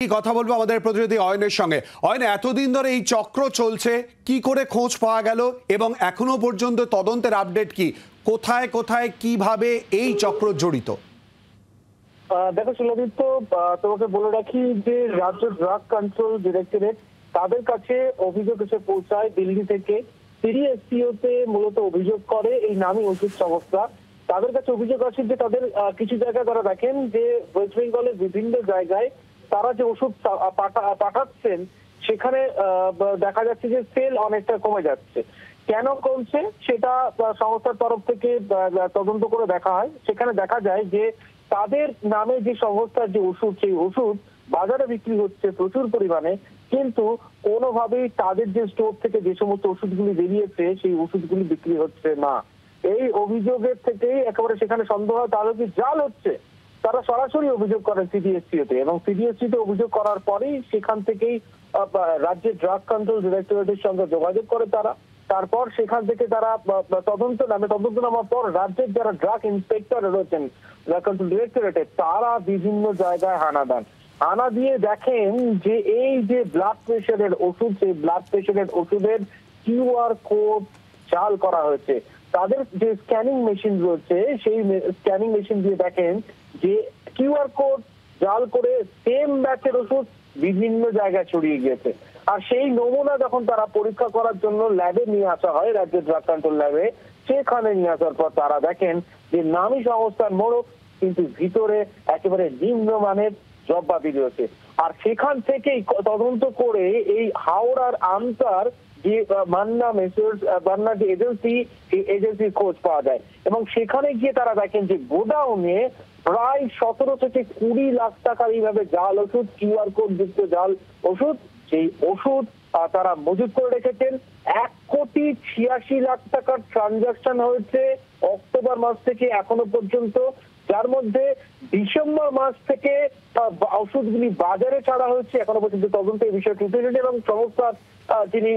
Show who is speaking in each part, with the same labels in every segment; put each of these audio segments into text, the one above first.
Speaker 1: কথা বলবো আমাদের প্রতিনিধি অয়নের সঙ্গে। অয়ন, এতদিন ধরে এই চক্র চলছে, কি করে খোঁজ পাওয়া গেল এবং এখনো পর্যন্ত তদন্তের আপডেট কি? কোথায় কোথায় কিভাবে এই চক্র জড়িত?
Speaker 2: দেখো সুলভিত, তোমাকে বলে রাখি যে রাজ্য ড্রাগ কন্ট্রোল ডিরেক্টরেট তাদের কাছে অভিযোগ এসে পৌঁছায় দিল্লি থেকে। সিডিএসপিও তে মূলত অভিযোগ করে এই নামী ওষুধ সংস্থা। তাদের কাছে অভিযোগ আছে যে তাদের কিছু জায়গায় তারা দেখেন যে ওয়েস্ট বেঙ্গলের বিভিন্ন জায়গায় তারা যে ওষুধ পাঠাচ্ছেন সেখানে দেখা যাচ্ছে যে সেল অনেকটা কমে যাচ্ছে। কেন কমছে সেটা সংস্থার তরফ থেকে তদন্ত করে দেখা হয়। সেখানে দেখা যায় যে তাদের নামে যে সংস্থার যে ওষুধ, সেই ওষুধ বাজারে বিক্রি হচ্ছে প্রচুর পরিমাণে, কিন্তু কোনোভাবেই তাদের যে স্টোর থেকে যে সমস্ত ওষুধগুলি বেরিয়েছে সেই ওষুধগুলি বিক্রি হচ্ছে না। এই অভিযোগের থেকেই একেবারে সেখানে সন্দেহ হয় তাহলে কি জাল হচ্ছে। তারা সরাসরি অভিযোগ করে সিডিএসসিতে, এবং সিডিএসসিতে অভিযোগ করার পরেই সেখান থেকেই রাজ্যের ড্রাগ কন্ট্রোল ডিরেক্টরেটের সঙ্গে যোগাযোগ করে তারা। তারপর সেখান থেকে তারা তদন্ত নামার পর রাজ্যের যারা ড্রাগ ইন্সপেক্টর রয়েছেন ড্রাগ কন্ট্রোল ডিরেক্টরেটে, তারা বিভিন্ন জায়গায় হানা দিয়ে দেখেন যে এই যে ব্লাড প্রেশারের ওষুধ, সেই ব্লাড প্রেশারের ওষুধের কিউআর কোড জাল করা হয়েছে। তাদের যে স্ক্যানিং মেশিন রয়েছে সেই স্ক্যানিং মেশিন দিয়ে দেখেন যে কিউআর কোড জাল করে সেম ব্যাচের ওষুধ বিভিন্ন জায়গায় ছড়িয়ে গিয়েছে। আর সেই নমুনা যখন তারা পরীক্ষা করার জন্য ল্যাবে নিয়ে আসা হয়, রাজ্যের ড্রাগ কন্ট্রোল ল্যাবে, সেখানে নিয়ে আসার পর তারা দেখেন যে নামী সংস্থার মোড়ক, কিন্তু ভিতরে একেবারে নিম্নমানের জব্বাদি রয়েছে। আর সেখান থেকেই তদন্ত করে এই হাওড়ার আমতার যে মান্না যে এজেন্সির খোঁজ পাওয়া যায়, এবং সেখানে গিয়ে তারা দেখেন যে গোডাউনে প্রায় 17 থেকে 20 লাখ টাকার এইভাবে জাল ওষুধ, কিউআর কোড যুক্ত জাল ওষুধ, সেই ওষুধ তারা মজুত করে রেখেছেন। 1,86,00,000 টাকার ট্রানজাকশন হয়েছে অক্টোবর মাস থেকে এখনো পর্যন্ত, যার মধ্যে ডিসেম্বর মাস থেকে ওষুধগুলি বাজারে ছাড়া হয়েছে। এখনো পর্যন্ত তদন্তে এই বিষয়টি উঠেছে এবং সংস্থার যিনি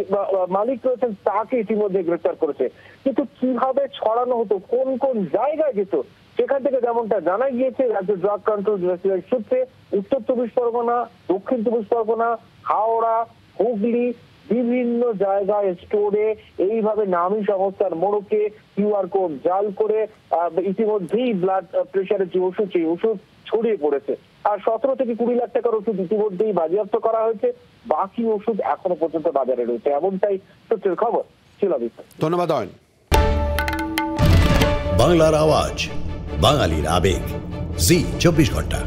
Speaker 2: মালিক রয়েছেন তাকে ইতিমধ্যে গ্রেফতার করেছে। কিন্তু কিভাবে ছড়ানো হতো, কোন কোন জায়গায় যেত, সেখান থেকে যেমনটা জানা গিয়েছে রাজ্য ড্রাগ কন্ট্রোল ডিরেক্টরেট সূত্রে, উত্তর 24 পরগনা, দক্ষিণ 24 পরগনা, হাওড়া, হুগলি, বিভিন্ন জায়গায় স্টোরে এইভাবে নামী সংস্থার মোড়কে কিউআর কোড জাল করে ইতিমধ্যেই ব্লাড প্রেশারের যে ওষুধ, সেই ওষুধ ছড়িয়ে পড়েছে। আর 17 থেকে 20 লাখ টাকার ওষুধ ইতিমধ্যেই বাজেয়াপ্ত করা হয়েছে। বাকি ওষুধ এখনো পর্যন্ত বাজারে রয়েছে, এমনটাই সূত্রের খবর।
Speaker 1: ধন্যবাদ অয়ন।
Speaker 3: বাংলার আওয়াজ, বাঙালির আবেগ, জি 24 ঘন্টা।